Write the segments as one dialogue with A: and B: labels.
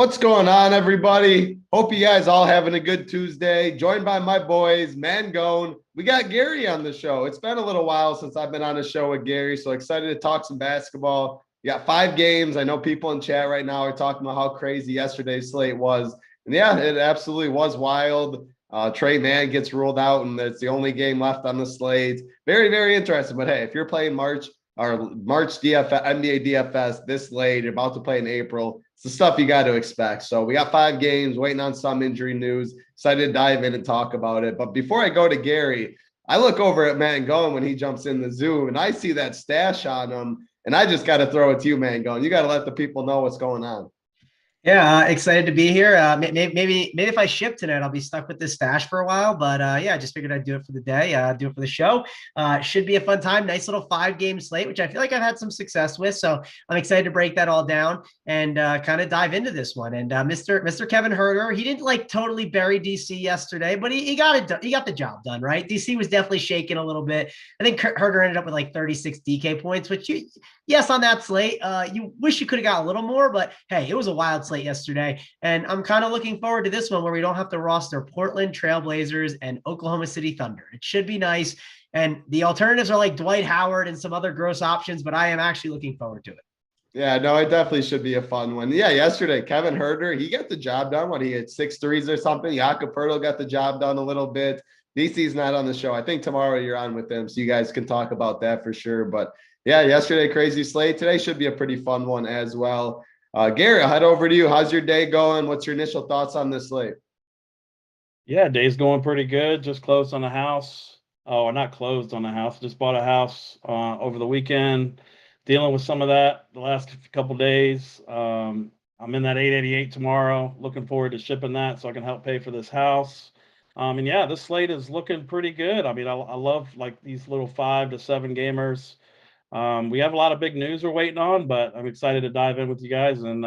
A: What's going on, everybody? Hope you guys all having a good Tuesday. Joined by my boys, Mangone. We got Gary on the show. It's been a little while since I've been on a show with Gary, so excited to talk some basketball. We got 5 games. I know people in chat right now are talking about how crazy yesterday's slate was. And yeah, it absolutely was wild. Trey Mann gets ruled out, and it's the only game left on the slate. Very, very interesting. But hey, if you're playing March DFS, NBA DFS this late, you're about to play in April, it's the stuff you got to expect. So we got 5 games, waiting on some injury news. Excited to dive in and talk about it. But before I go to Gary, I look over at Mangone when he jumps in the Zoom, and I see that stash on him, and I just got to throw it to you, Mangone. You got to let the people know what's going on.
B: Yeah, excited to be here. Maybe if I ship tonight, I'll be stuck with this stash for a while. But yeah, I just figured I'd do it for the day, do it for the show. Should be a fun time. Nice little 5-game slate, which I feel like I've had some success with. So I'm excited to break that all down and kind of dive into this one. And Mr. Kevin Huerter, he didn't like totally bury DC yesterday, but he got it done. He got the job done, right? DC was definitely shaking a little bit. I think Huerter ended up with like 36 DK points, which yes, on that slate, you wish you could have got a little more, but hey, it was a wild slate yesterday. And I'm kind of looking forward to this one where we don't have to roster Portland Trailblazers and Oklahoma City Thunder. It should be nice. And the alternatives are like Dwight Howard and some other gross options, but I am actually looking forward to it.
A: Yeah, no, it definitely should be a fun one. Yeah, yesterday, Kevin Huerter, he got the job done when he had 6 threes or something. Jakob Poeltl got the job done a little bit. DC's not on the show. I think tomorrow you're on with them, so you guys can talk about that for sure. But yeah, yesterday, crazy slate. Today should be a pretty fun one as well. Gary, I'll head over to you. How's your day going? What's your initial thoughts on this slate?
C: Yeah, day's going pretty good. Just closed on a house. Oh, not closed on a house. Just bought a house over the weekend. Dealing with some of that the last couple days. I'm in that 888 tomorrow. Looking forward to shipping that so I can help pay for this house. And yeah, this slate is looking pretty good. I mean, I love like these little 5 to 7 gamers. We have a lot of big news we're waiting on, but I'm excited to dive in with you guys and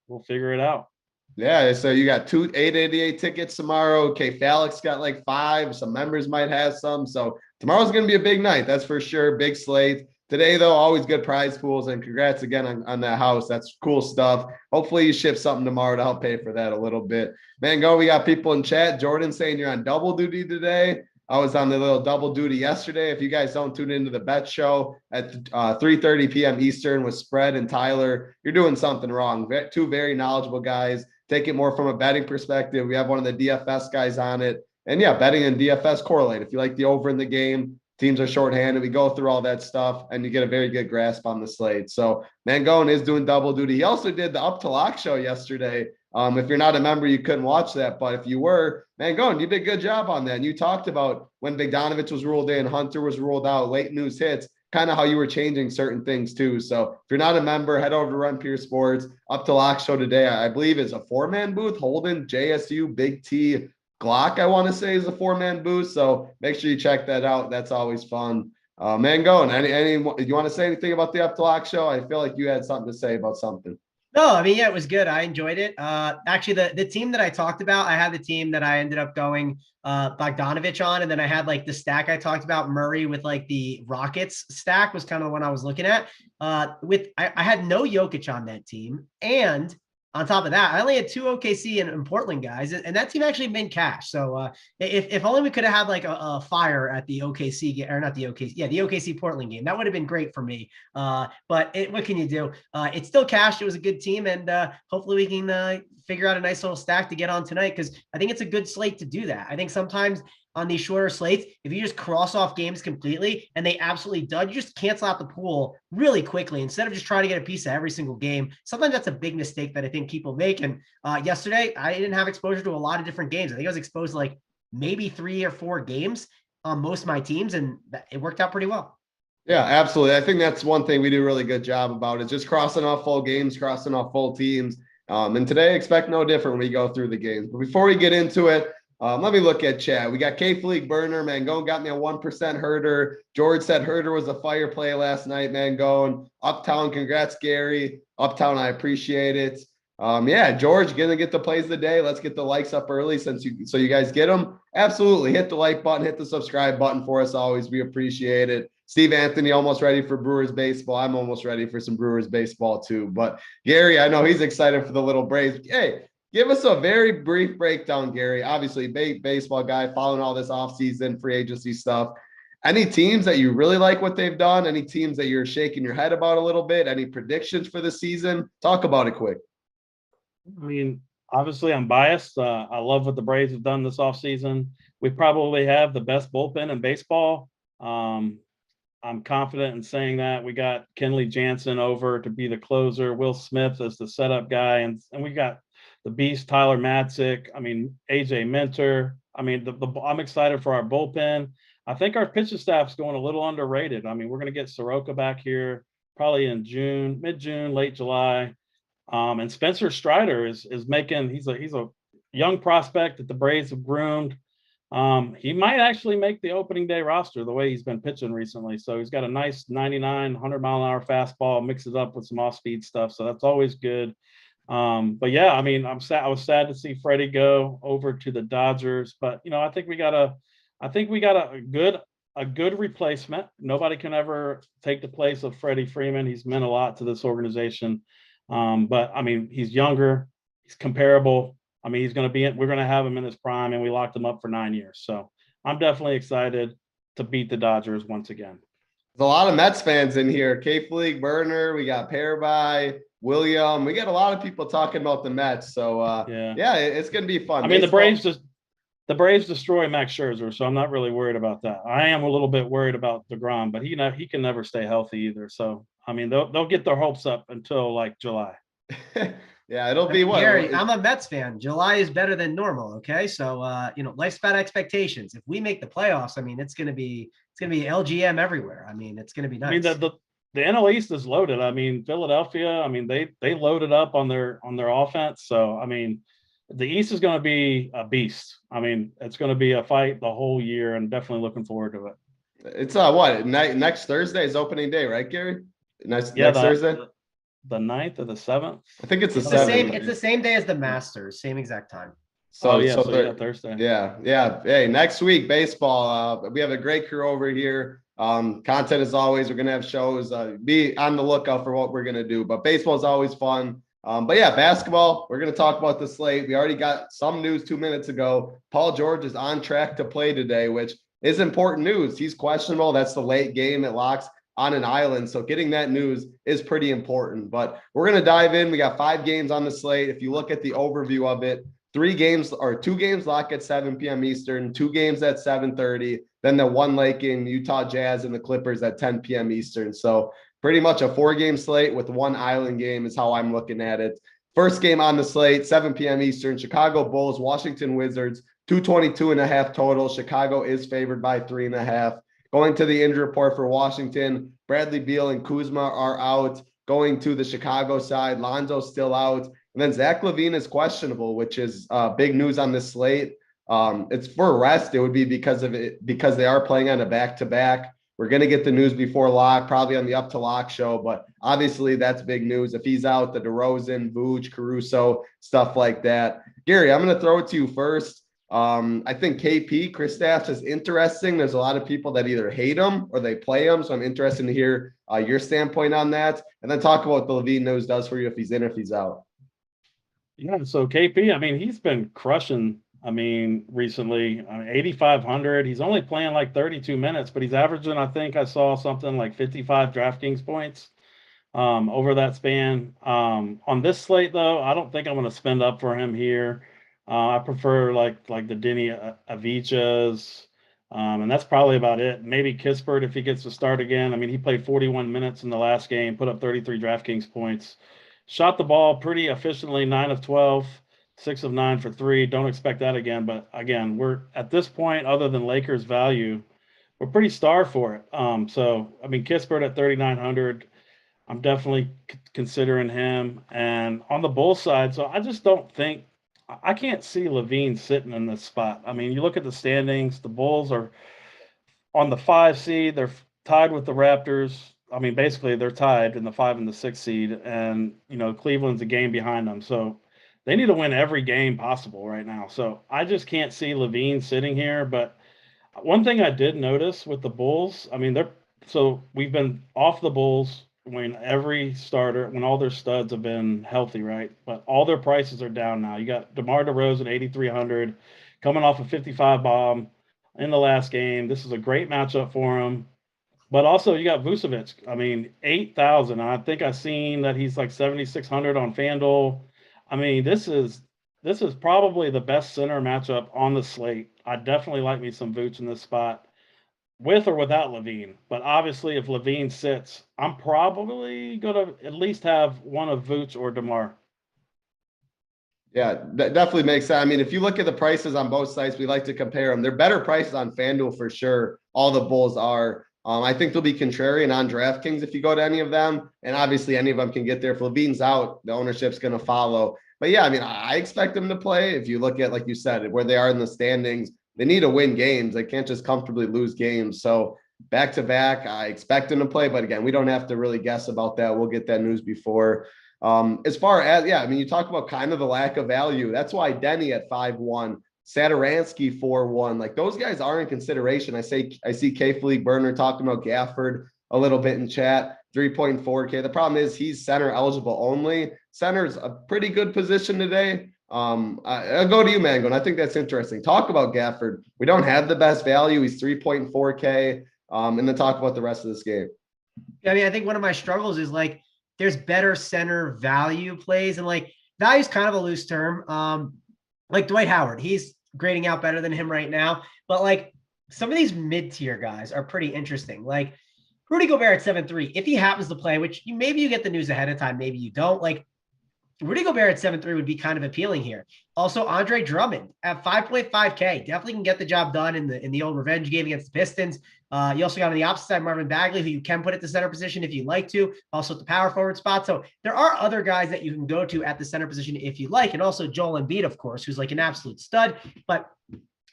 C: we'll figure it out.
A: Yeah, so you got 2 888 tickets tomorrow. Okay, Falix got like 5. Some members might have some. So tomorrow's going to be a big night. That's for sure. Big slate. Today, though, always good prize pools. And congrats again on that house. That's cool stuff. Hopefully you ship something tomorrow to help pay for that a little bit. We got people in chat. Jordan saying you're on double duty today. I was on the little double duty yesterday. If you guys don't tune into the bet show at 3:30 p.m. Eastern with Spread and Tyler, you're doing something wrong. 2 very knowledgeable guys. Take it more from a betting perspective. We have one of the DFS guys on it. And yeah, betting and DFS correlate. If you like the over in the game, teams are shorthanded. We go through all that stuff and you get a very good grasp on the slate. So Mangone is doing double duty. He also did the Up to Lock show yesterday. If you're not a member, you couldn't watch that. But if you were, Mangone, you did a good job on that. And you talked about when Bogdanovich was ruled in, Hunter was ruled out, late news hits, kind of how you were changing certain things too. So if you're not a member, head over to Run Pure Sports. Up to Lock show today, I believe, is a 4-man booth. Holden, JSU, BigT, Glock, I want to say, is a 4-man booth. So make sure you check that out. That's always fun. Mangone, you want to say anything about the Up to Lock show? I feel like you had something to say about something.
B: No, I mean, yeah, it was good. I enjoyed it. Actually, the team that I talked about, I had the team that I ended up going Bogdanovich on, and then I had like the stack I talked about, Murray with like the Rockets stack was kind of the one I was looking at. I had no Jokic on that team, and on top of that, I only had 2 OKC and Portland guys, and that team actually made cash. So if only we could have had like a fire at the OKC game, or not the OKC, yeah, the OKC Portland game, that would have been great for me. But what can you do? It's still cashed. It was a good team, and hopefully we can figure out a nice little stack to get on tonight, because I think it's a good slate to do that. I think sometimes on these shorter slates, if you just cross off games completely and they absolutely dud, you just cancel out the pool really quickly instead of just trying to get a piece of every single game. Sometimes that's a big mistake that I think people make. And yesterday, I didn't have exposure to a lot of different games. I think I was exposed to like maybe 3 or 4 games on most of my teams, and it worked out pretty well.
A: Yeah, absolutely. I think that's one thing we do a really good job about, is just crossing off full games, crossing off full teams. And today, expect no different when we go through the games. But before we get into it, let me look at chat. We got K-Fleek Burner. Mangone got me a 1% Huerter. George said Huerter was a fire play last night, Mangone. Uptown, congrats, Gary. Uptown, I appreciate it. Yeah, George, gonna get the plays of the day. Let's get the likes up early so you guys get them. Absolutely. Hit the like button, hit the subscribe button for us always. We appreciate it. Steve Anthony almost ready for Brewers baseball. I'm almost ready for some Brewers baseball too. But Gary, I know he's excited for the little Braves. Hey, Give us a very brief breakdown, Gary. Obviously, baseball guy, following all this offseason free agency stuff. Any teams that you really like what they've done? Any teams that you're shaking your head about a little bit? Any predictions for the season? Talk about it quick.
C: I mean, obviously, I'm biased. I love what the Braves have done this offseason. We probably have the best bullpen in baseball. I'm confident in saying that. We got Kenley Jansen over to be the closer, Will Smith as the setup guy, and we got the beast Tyler Matzik. I mean, AJ Minter. I mean, I'm excited for our bullpen. I think our pitching staff's going a little underrated. I mean, we're going to get Soroka back here probably in June, mid-June, late July. And Spencer Strider is making. He's a young prospect that the Braves have groomed. He might actually make the opening day roster the way he's been pitching recently. So he's got a nice 99, 100-mile-an-hour fastball, mixes up with some off-speed stuff. So that's always good. But yeah, I mean, I was sad to see Freddie go over to the Dodgers, but I think we got a good replacement. Nobody can ever take the place of Freddie Freeman. He's meant a lot to this organization. But I mean, he's younger, he's comparable. I mean, we're going to have him in his prime, and we locked him up for 9 years. So I'm definitely excited to beat the Dodgers once again.
A: There's a lot of Mets fans in here. K-Fleek, Burner, we got Paraby, William. We got a lot of people talking about the Mets. So yeah, it's going to be fun.
C: I mean, the Braves destroy Max Scherzer, so I'm not really worried about that. I am a little bit worried about DeGrom, but he can never stay healthy either. So I mean, they'll get their hopes up until like July.
A: Yeah, it'll be what?
B: Gary, I'm a Mets fan. July is better than normal. Okay. So, life's about expectations. If we make the playoffs, I mean, it's going to be LGM everywhere. I mean, it's going to be nice.
C: I mean, the NL East is loaded. I mean, Philadelphia, I mean, they loaded up on their offense. So, I mean, the East is going to be a beast. I mean, it's going to be a fight the whole year, and definitely looking forward to it.
A: It's next Thursday is opening day, right, Gary? Next Thursday?
C: The 9th or the 7th?
A: I think it's the
B: 7th. It's the same day as the Masters, same exact time.
C: So Thursday.
A: Yeah. Hey, next week, baseball. We have a great crew over here. Content as always. We're going to have shows. Be on the lookout for what we're going to do. But baseball is always fun. But yeah, basketball, we're going to talk about the slate. We already got some news 2 minutes ago. Paul George is on track to play today, which is important news. He's questionable. That's the late game. It locks on an island. So getting that news is pretty important. But we're going to dive in. We got 5 games on the slate. If you look at the overview of it, 2 games lock at 7 p.m. Eastern, 2 games at 7:30, then the one late game, Utah Jazz and the Clippers at 10 p.m. Eastern. So pretty much a 4-game slate with 1 island game is how I'm looking at it. First game on the slate, 7 p.m. Eastern, Chicago Bulls, Washington Wizards, 222.5 total. Chicago is favored by 3.5. Going to the injury report for Washington, Bradley Beal and Kuzma are out. Going to the Chicago side, Lonzo's still out. And then Zach LaVine is questionable, which is big news on this slate. It's for rest. It would be because they are playing on a back-to-back. We're going to get the news before lock, probably on the Up to Lock show, but obviously that's big news. If he's out, the DeRozan, Vooch, Caruso, stuff like that. Gary, I'm going to throw it to you first. I think Kristaps is interesting. There's a lot of people that either hate him or they play him. So I'm interested to hear your standpoint on that. And then talk about what the LaVine news does for you if he's in or if he's out.
C: Yeah, so KP, I mean, he's been crushing. I mean, recently, 8,500. He's only playing like 32 minutes, but he's averaging, I think I saw something like 55 DraftKings points over that span. On this slate, though, I don't think I'm going to spend up for him here. I prefer like the Denny Avicas, and that's probably about it. Maybe Kispert if he gets to start again. I mean, he played 41 minutes in the last game, put up 33 DraftKings points, shot the ball pretty efficiently, 9 of 12, 6 of 9 for 3. Don't expect that again. But again, we're at this point, other than Lakers value, we're pretty starved for it. So I mean, Kispert at 3,900. I'm definitely considering him. And on the Bulls side, so I just don't think. I can't see LaVine sitting in this spot. I mean, you look at the standings, the Bulls are on the 5 seed. They're tied with the Raptors. I mean, basically they're tied in the 5 and the 6 seed, and, Cleveland's a game behind them. So they need to win every game possible right now. So I just can't see LaVine sitting here. But one thing I did notice with the Bulls, I mean, so we've been off the Bulls when every starter, when all their studs have been healthy, right? But all their prices are down now. You got DeMar DeRozan, 8,300, coming off a 55 bomb in the last game. This is a great matchup for him. But also, you got Vucevic. I mean, 8,000. I think I've seen that he's like 7,600 on FanDuel. I mean, this is probably the best center matchup on the slate. I definitely like me some Vooch in this spot, with or without Levine. But obviously, if Levine sits, I'm probably gonna at least have one of Vooch or DeMar.
A: Yeah, that definitely makes sense. I mean, if you look at the prices on both sites, we like to compare them. They're better prices on FanDuel for sure. All the Bulls are. I think they'll be contrarian on DraftKings if you go to any of them. And obviously, any of them can get there. If Levine's out, the ownership's going to follow. But yeah, I mean, I expect them to play. If you look at, like you said, where they are in the standings, they need to win games. They can't just comfortably lose games. So back to back, I expect them to play. But again, we don't have to really guess about that. We'll get that news before. As far as, yeah, I mean, you talk about kind of the lack of value. That's why Denny at 5-1, Saturansky 4-1, like those guys are in consideration. I see K Fleet Burner talking about Gafford a little bit in chat, 3.4K. The problem is he's center eligible only. Center's a pretty good position today. I'll go to you, Mango, and I think that's interesting. Talk about Gafford. We don't have the best value. He's 3.4K. And then talk about the rest of this game.
B: I mean, I think one of my struggles is like there's better center value plays, and like value is kind of a loose term. Like Dwight Howard, he's grading out better than him right now, but like some of these mid-tier guys are pretty interesting. Like Rudy Gobert at 7-3, if he happens to play, which maybe you get the news ahead of time, maybe you don't. Like Rudy Gobert at 7-3 would be kind of appealing here. Also, Andre Drummond at 5.5K definitely can get the job done in the old revenge game against the Pistons. You also got on the opposite side Marvin Bagley, who you can put at the center position if you'd like to, also at the power forward spot. So there are other guys that you can go to at the center position if you like, and also Joel Embiid, of course, who's like an absolute stud. But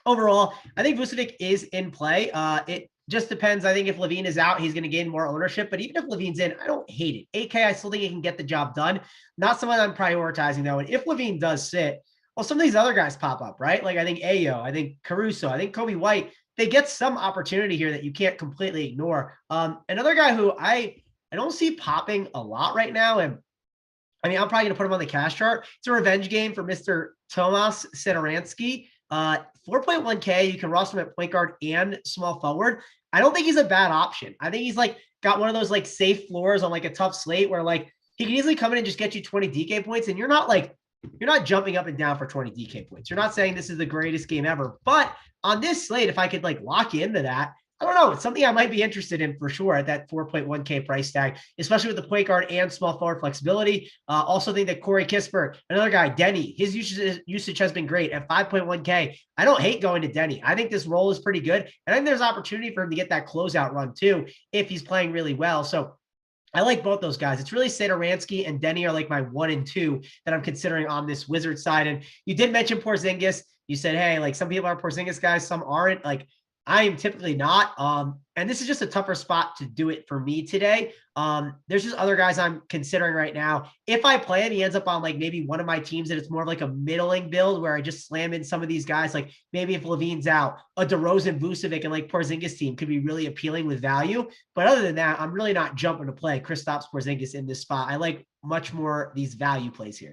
B: overall, I think Vucevic is in play. It just depends. I think if Levine is out, he's going to gain more ownership. But even if Levine's in, I don't hate it. 8K, I still think he can get the job done. Not someone I'm prioritizing, though. And if Levine does sit, well, some of these other guys pop up, right? Like I think Ayo, I think Caruso, I think Kobe White. They get some opportunity here that you can't completely ignore. Another guy who I don't see popping a lot right now, and I mean, I'm probably going to put him on the cash chart. It's a revenge game for Mr. Tomas Satoransky. 4.1K, you can roster him at point guard and small forward. I don't think he's a bad option. I think he's like got one of those like safe floors on like a tough slate where like he can easily come in and just get you 20 DK points, and you're not jumping up and down for 20 DK points. You're not saying this is the greatest game ever, but on this slate, if I could like lock into that, I don't know. It's something I might be interested in for sure at that 4.1K price tag, especially with the point guard and small forward flexibility. Also think that Corey Kispert, another guy, Denny, his usage has been great at 5.1K. I don't hate going to Denny. I think this role is pretty good. And I think there's opportunity for him to get that closeout run too, if he's playing really well. So I like both those guys. It's really Satoransky and Denny are like my 1 and 2 that I'm considering on this Wizard side. And you did mention Porzingis. You said, hey, like some people are Porzingis guys, some aren't. Like I am typically not. And this is just a tougher spot to do it for me today. There's just other guys I'm considering right now. If I play him, he ends up on like maybe one of my teams and it's more of like a middling build where I just slam in some of these guys. Like maybe if Levine's out, a DeRozan, Vucevic, and like Porzingis team could be really appealing with value. But other than that, I'm really not jumping to play Kristaps Porzingis in this spot. I like much more these value plays here.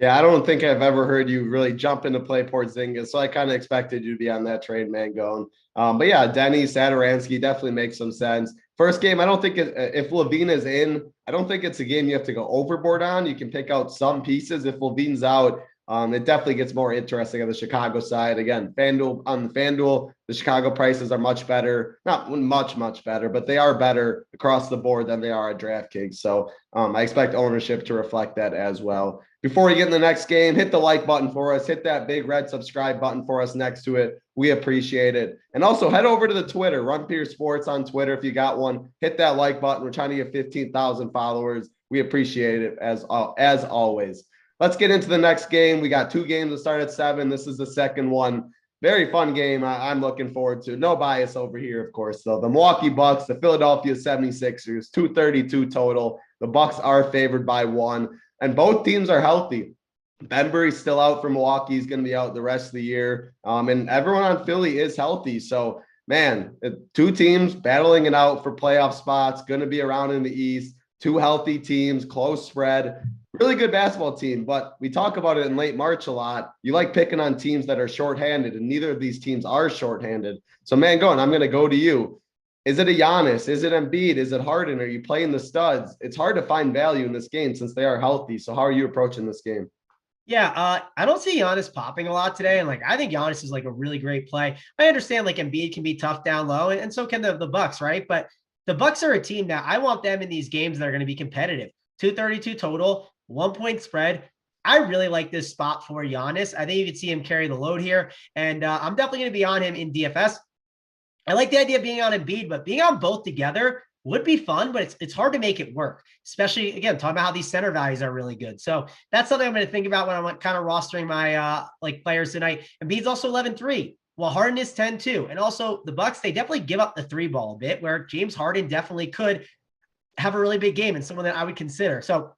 A: Yeah, I don't think I've ever heard you really jump into play Porzingis, so I kind of expected you to be on that train, man, going. But yeah, Denny, Satoransky definitely makes some sense. First game, I don't think if Levine is in, I don't think it's a game you have to go overboard on. You can pick out some pieces. If Levine's out, it definitely gets more interesting on the Chicago side. Again, FanDuel, the Chicago prices are much better. Not much better, but they are better across the board than they are at DraftKings. So I expect ownership to reflect that as well. Before we get in the next game, hit the like button for us. Hit that big red subscribe button for us next to it. We appreciate it. And also head over to the Twitter, Run Peer Sports on Twitter if you got one. Hit that like button. We're trying to get 15,000 followers. We appreciate it as always. Let's get into the next game. We got 2 games that start at 7. This is the second one. Very fun game I'm looking forward to. No bias over here, of course. So the Milwaukee Bucks, the Philadelphia 76ers, 232 total. The Bucks are favored by 1. And both teams are healthy. Benbury's still out for Milwaukee. He's going to be out the rest of the year. And everyone on Philly is healthy. So, man, 2 teams battling it out for playoff spots, going to be around in the East. two healthy teams, close spread, really good basketball team. But we talk about it in late March a lot. You like picking on teams that are shorthanded, and neither of these teams are shorthanded. So, man, I'm going to go to you. Is it a Giannis? Is it Embiid? Is it Harden? Are you playing the studs? It's hard to find value in this game since they are healthy. So how are you approaching this game?
B: Yeah, I don't see Giannis popping a lot today. And like, I think Giannis is like a really great play. I understand like Embiid can be tough down low, and so can the Bucks, right? But the Bucks are a team that I want them in these games that are going to be competitive. 232 total, 1 point spread. I really like this spot for Giannis. I think you can see him carry the load here. And I'm definitely going to be on him in DFS. I like the idea of being on Embiid, but being on both together would be fun, but it's hard to make it work, especially, again, talking about how these center values are really good. So that's something I'm going to think about when I'm kind of rostering my like players tonight. Embiid's also 11-3, while Harden is 10-2. And also the Bucks, they definitely give up the three ball a bit, where James Harden definitely could have a really big game and someone that I would consider. So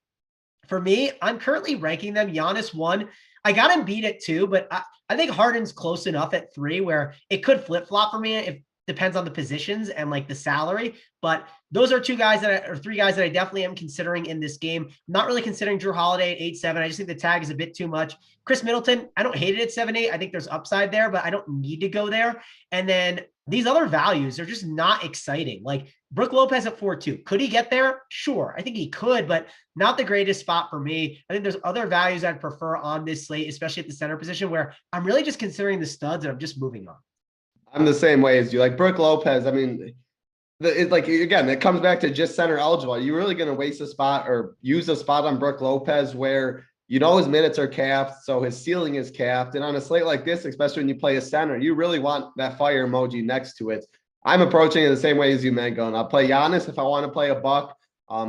B: for me, I'm currently ranking them Giannis 1. I got Embiid at 2, but I think Harden's close enough at 3 where it could flip-flop for me if depends on the positions and like the salary. But those are three guys that I definitely am considering in this game. I'm not really considering Drew Holiday at 8-7. I just think the tag is a bit too much. Chris Middleton, I don't hate it at 7-8. I think there's upside there, but I don't need to go there. And then these other values are just not exciting. Like Brook Lopez at 4-2. Could he get there? Sure. I think he could, but not the greatest spot for me. I think there's other values I'd prefer on this slate, especially at the center position, where I'm really just considering the studs and I'm just moving on.
A: I'm the same way as you. Like Brook Lopez, I mean, like, again, it comes back to just center eligible. Are you really going to waste a spot or use a spot on Brook Lopez where you know his minutes are capped, so his ceiling is capped? And on a slate like this, especially when you play a center, you really want that fire emoji next to it. I'm approaching it the same way as you, Mango. I'll play Giannis if I want to play a buck.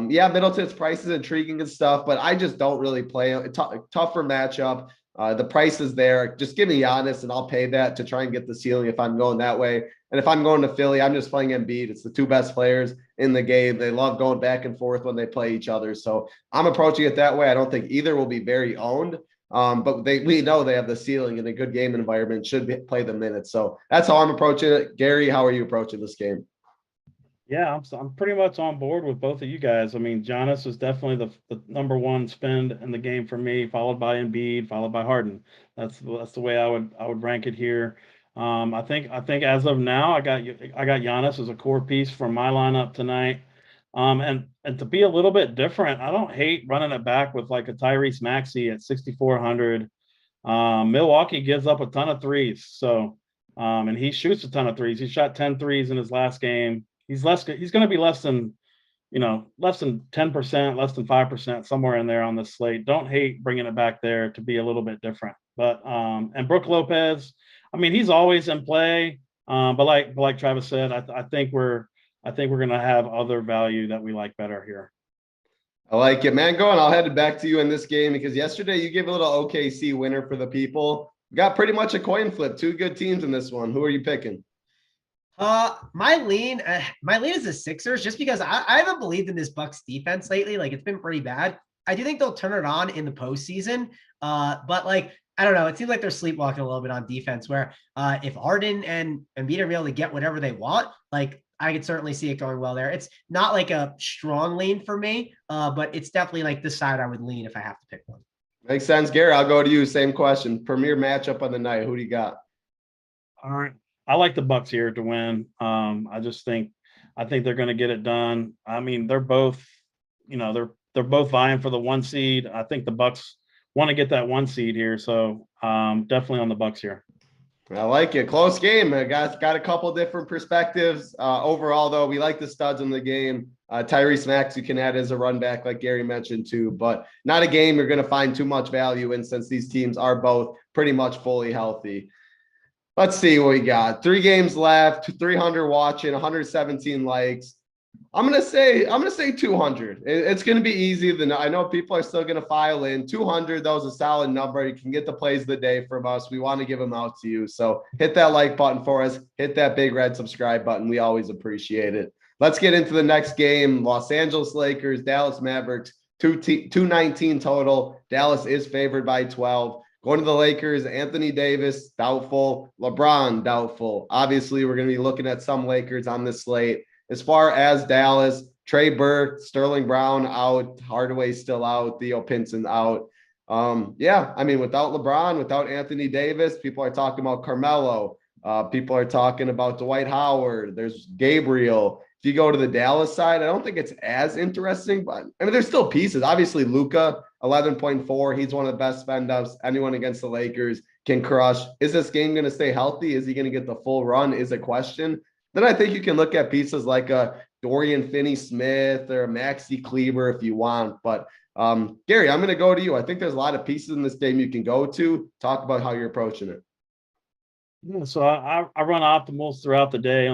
A: Yeah, Middleton's price is intriguing and stuff, but I just don't really play it. Tougher matchup. The price is there. Just give me Giannis and I'll pay that to try and get the ceiling if I'm going that way. And if I'm going to Philly, I'm just playing Embiid. It's the two best players in the game. They love going back and forth when they play each other. So I'm approaching it that way. I don't think either will be very owned, but we know they have the ceiling in a good game environment, play the minutes. So that's how I'm approaching it. Gary, how are you approaching this game?
C: Yeah, I'm pretty much on board with both of you guys. I mean, Giannis is definitely the number one spend in the game for me, followed by Embiid, followed by Harden. That's the way I would rank it here. I think as of now, I got Giannis as a core piece for my lineup tonight. And to be a little bit different, I don't hate running it back with like a Tyrese Maxey at 6,400. Milwaukee gives up a ton of threes, so and he shoots a ton of threes. He shot 10 threes in his last game. He's going to be less than 10%, less than 5%, somewhere in there on this slate. Don't hate bringing it back there to be a little bit different. But and Brook Lopez, I mean, he's always in play. But like Travis said, I think we're going to have other value that we like better here.
A: I like it, man. I'll head it back to you in this game because yesterday you gave a little OKC winner for the people. Got pretty much a coin flip. Two good teams in this one. Who are you picking?
B: My lean is the Sixers, just because I haven't believed in this Bucks defense lately. Like, it's been pretty bad. I do think they'll turn it on in the postseason. But like, I don't know. It seems like they're sleepwalking a little bit on defense, where if Harden and Embiid are able to get whatever they want, like, I could certainly see it going well there. It's not like a strong lean for me, but it's definitely like the side I would lean if I have to pick one.
A: Makes sense. Gary, I'll go to you. Same question. Premier matchup on the night. Who do you got?
C: All right. I like the Bucks here to win. I think they're going to get it done. I mean, they're both vying for the 1 seed. I think the Bucks want to get that 1 seed here, so definitely on the Bucks here.
A: I like it. Close game. Got a couple different perspectives. Overall, though, we like the studs in the game. Tyrese Maxey can add as a run back, like Gary mentioned too, but not a game you're going to find too much value in since these teams are both pretty much fully healthy. Let's see what we got. 3 games left, 300 watching, 117 likes. I'm gonna say 200. It's gonna be easy. I know people are still gonna file in. 200, that was a solid number. You can get the plays of the day from us. We want to give them out to you. So hit that like button for us. Hit that big red subscribe button. We always appreciate it. Let's get into the next game. Los Angeles Lakers, Dallas Mavericks, 219 total. Dallas is favored by 12. Going to the Lakers, Anthony Davis, doubtful. LeBron, doubtful. Obviously, we're going to be looking at some Lakers on this slate. As far as Dallas, Trey Burke, Sterling Brown out, Hardaway still out, Theo Pinson out. Yeah, I mean, without LeBron, without Anthony Davis, people are talking about Carmelo. People are talking about Dwight Howard. There's Gabriel. If you go to the Dallas side, I don't think it's as interesting, but I mean, there's still pieces. Obviously, Luka, 11.4. He's one of the best spend-ups. Anyone against the Lakers can crush. Is this game going to stay healthy? Is he going to get the full run? Is a question. Then I think you can look at pieces like a Dorian Finney-Smith or Maxi Kleber if you want. But Gary, I'm going to go to you. I think there's a lot of pieces in this game you can go to. Talk about how you're approaching it.
C: Yeah, so I run optimals throughout the day,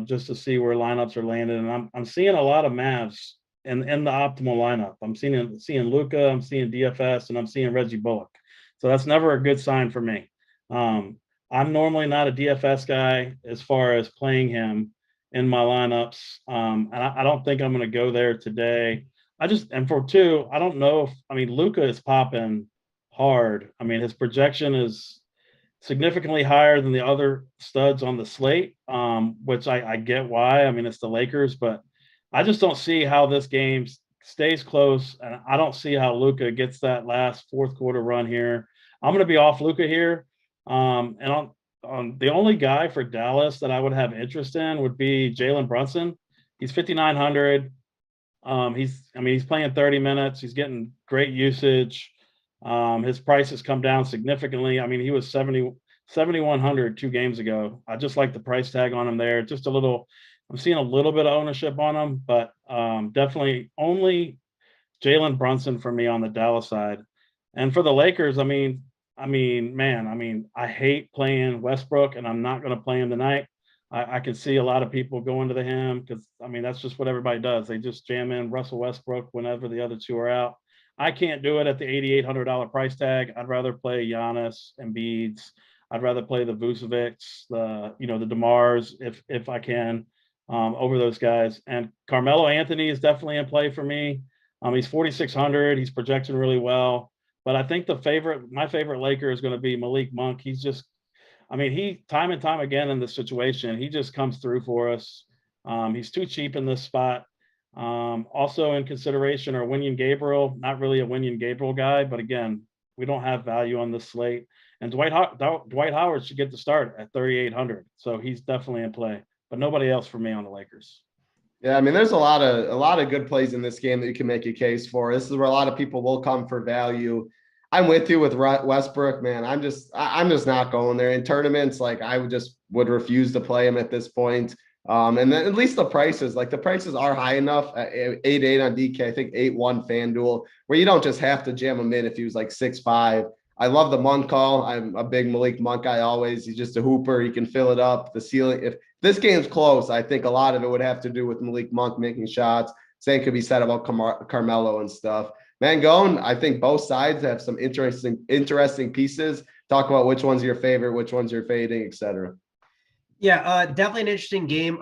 C: just to see where lineups are landing, and I'm seeing a lot of Mavs in the optimal lineup. I'm seeing Luka, I'm seeing DFS, and I'm seeing Reggie Bullock. So that's never a good sign for me. I'm normally not a DFS guy as far as playing him in my lineups, and I don't think I'm going to go there today. And for two, I don't know if Luka is popping hard. I mean, his projection is significantly higher than the other studs on the slate, which I get why. I mean, it's the Lakers, but I just don't see how this game stays close, and I don't see how Luka gets that last fourth quarter run here. I'm going to be off Luka here, and on the only guy for Dallas that I would have interest in would be Jalen Brunson. He's 5,900. He's playing 30 minutes. He's getting great usage. His price has come down significantly. I mean, he was 7,100 2 games ago. I just like the price tag on him there. Just a little, I'm seeing a little bit of ownership on him, but definitely only Jalen Brunson for me on the Dallas side. And for the Lakers, I hate playing Westbrook, and I'm not going to play him tonight. I can see a lot of people going to him because, that's just what everybody does. They just jam in Russell Westbrook whenever the other two are out. I can't do it at the $8,800 price tag. I'd rather play Giannis, Embiid's. I'd rather play the Vucevic's, the DeMars if I can, over those guys. And Carmelo Anthony is definitely in play for me. He's 4,600. He's projecting really well. But I think my favorite Laker is going to be Malik Monk. He's just, he time and time again in this situation, he just comes through for us. He's too cheap in this spot. Also in consideration are Wenyen Gabriel, not really a Wenyen Gabriel guy, but again, we don't have value on this slate. And Dwight Howard should get the start at 3,800. So he's definitely in play, but nobody else for me on the Lakers.
A: Yeah, there's a lot of good plays in this game that you can make a case for. This is where a lot of people will come for value. I'm with you with Westbrook, man. I'm just not going there in tournaments. Like I would refuse to play him at this point. And then at least the prices are high enough at 8.8 on DK. I think 8.1 FanDuel, where you don't just have to jam him in if he was like 6.5. I love the Monk call. I'm a big Malik Monk guy always. He's just a hooper. He can fill it up. The ceiling. If this game's close, I think a lot of it would have to do with Malik Monk making shots. Same could be said about Carmelo and stuff. Mangone, I think both sides have some interesting pieces. Talk about which one's your favorite, which one's you're fading, etc.
B: Yeah, definitely an interesting game.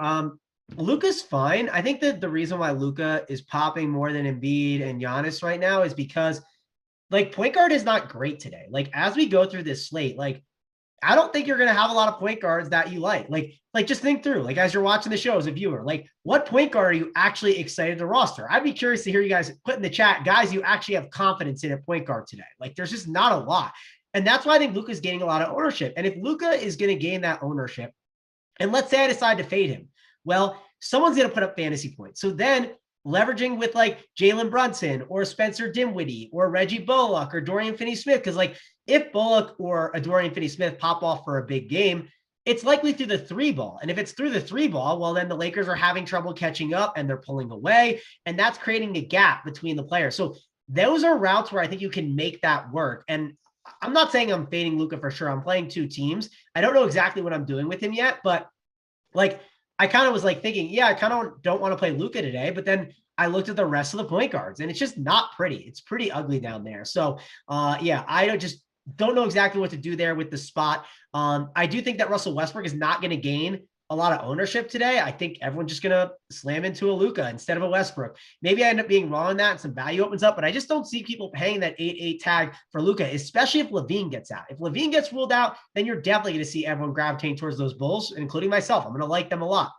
B: Luka's fine. I think that the reason why Luka is popping more than Embiid and Giannis right now is because point guard is not great today. As we go through this slate, I don't think you're going to have a lot of point guards that you like. Just think through, as you're watching the show as a viewer, what point guard are you actually excited to roster? I'd be curious to hear you guys put in the chat, guys, you actually have confidence in at point guard today. There's just not a lot. And that's why I think Luka's gaining a lot of ownership. And if Luka is going to gain that ownership, and let's say I decide to fade him, well, someone's going to put up fantasy points. So then leveraging with Jalen Brunson or Spencer Dinwiddie or Reggie Bullock or Dorian Finney-Smith, because if Bullock or a Dorian Finney-Smith pop off for a big game, it's likely through the 3 ball. And if it's through the 3 ball, well, then the Lakers are having trouble catching up and they're pulling away. And that's creating a gap between the players. So those are routes where I think you can make that work. And I'm not saying I'm fading Luka for sure. I'm playing 2 teams. I don't know exactly what I'm doing with him yet, but I kind of was thinking, yeah, I kind of don't want to play Luka today, but then I looked at the rest of the point guards and it's just not pretty. It's pretty ugly down there. So yeah, I don't know exactly what to do there with the spot. I do think that Russell Westbrook is not going to gain a lot of ownership today. I think everyone's just going to slam into a Luka instead of a Westbrook. Maybe I end up being wrong on that and some value opens up, but I just don't see people paying that 8.8 tag for Luka, especially if Levine gets out. If Levine gets ruled out, then you're definitely going to see everyone gravitate towards those Bulls, including myself. I'm going to like them a lot.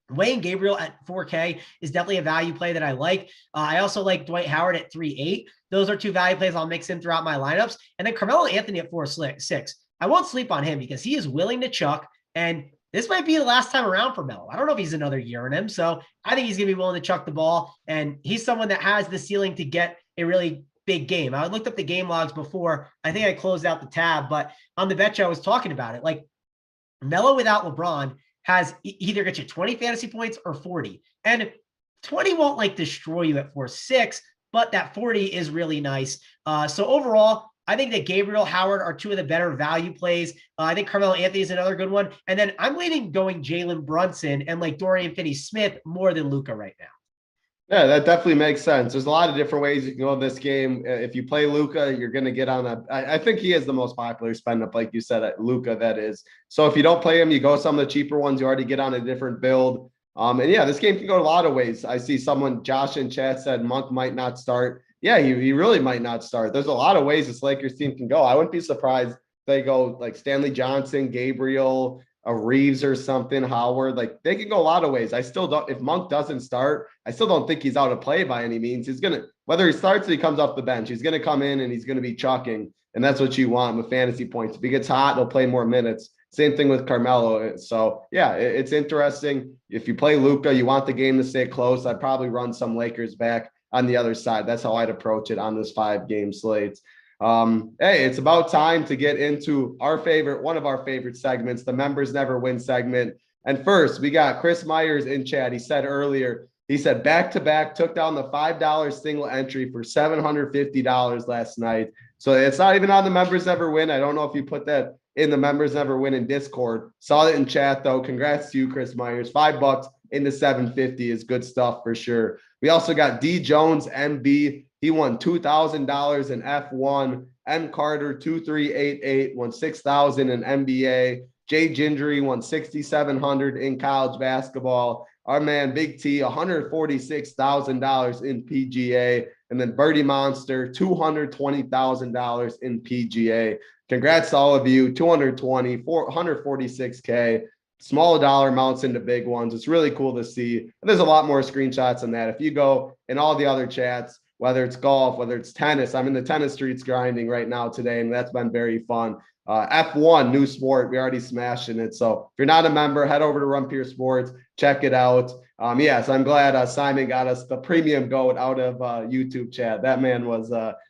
B: Wayne Gabriel at 4K is definitely a value play that I like. I also like Dwight Howard at 3.8. Those are two value plays I'll mix in throughout my lineups. And then Carmelo Anthony at 4.6. I won't sleep on him because he is willing to chuck. And this might be the last time around for Melo. I don't know if he's another year in him. So I think he's going to be willing to chuck the ball. And he's someone that has the ceiling to get a really big game. I looked up the game logs before. I think I closed out the tab, but on the bet show I was talking about it. Like Melo without LeBron has either get you 20 fantasy points or 40. And 20 won't like destroy you at 4.6, but that 40 is really nice. So overall, I think that Gabriel, Howard are two of the better value plays. I think Carmelo Anthony is another good one. And then I'm leaning going Jalen Brunson and like Dorian Finney-Smith more than Luka right now.
A: Yeah, that definitely makes sense. There's a lot of different ways you can go in this game. If you play Luka, you're going to get on a. I think he is the most popular spend up, like you said, at Luka. That is. So if you don't play him, you go some of the cheaper ones. You already get on a different build. And yeah, this game can go a lot of ways. I see someone, Josh in chat said Monk might not start. Yeah, he really might not start. There's a lot of ways this Lakers team can go. I wouldn't be surprised if they go like Stanley Johnson, Gabriel, a Reeves or something, Howard. Like they can go a lot of ways. I still don't. If Monk doesn't start, I still don't think he's out of play by any means. He's gonna, whether he starts or he comes off the bench, he's gonna come in and he's gonna be chucking, and that's what you want with fantasy points. If he gets hot, he'll play more minutes. Same thing with Carmelo. So yeah, it's interesting. If you play Luka, you want the game to stay close. I'd probably run some Lakers back on the other side. That's how I'd approach it on this 5-game slate. Hey, it's about time to get into one of our favorite segments, the Members Never Win segment. And first, we got Chris Myers in chat. He said earlier, back-to-back took down the $5 single entry for $750 last night. So it's not even on the Members Never Win. I don't know if you put that in the Members Never Win in Discord. Saw it in chat, though. Congrats to you, Chris Myers. $5 into 750 is good stuff for sure. We also got D Jones MB. He won $2,000 in F1. M Carter 2388 won $6,000 in NBA. Jay Gendry won $6,700 in college basketball. Our man Big T $146,000 in PGA, and then Birdie Monster $220,000 in PGA. Congrats to all of you. 146K. Small dollar amounts into big ones. It's really cool to see. And there's a lot more screenshots than that. If you go in all the other chats, whether it's golf, whether it's tennis, I'm in the tennis streets grinding right now today, and that's been very fun. F1, new sport, we already smashing it. So if you're not a member, head over to Run Pure Sports, check it out. Yes, I'm glad Simon got us the premium goat out of YouTube chat. That man was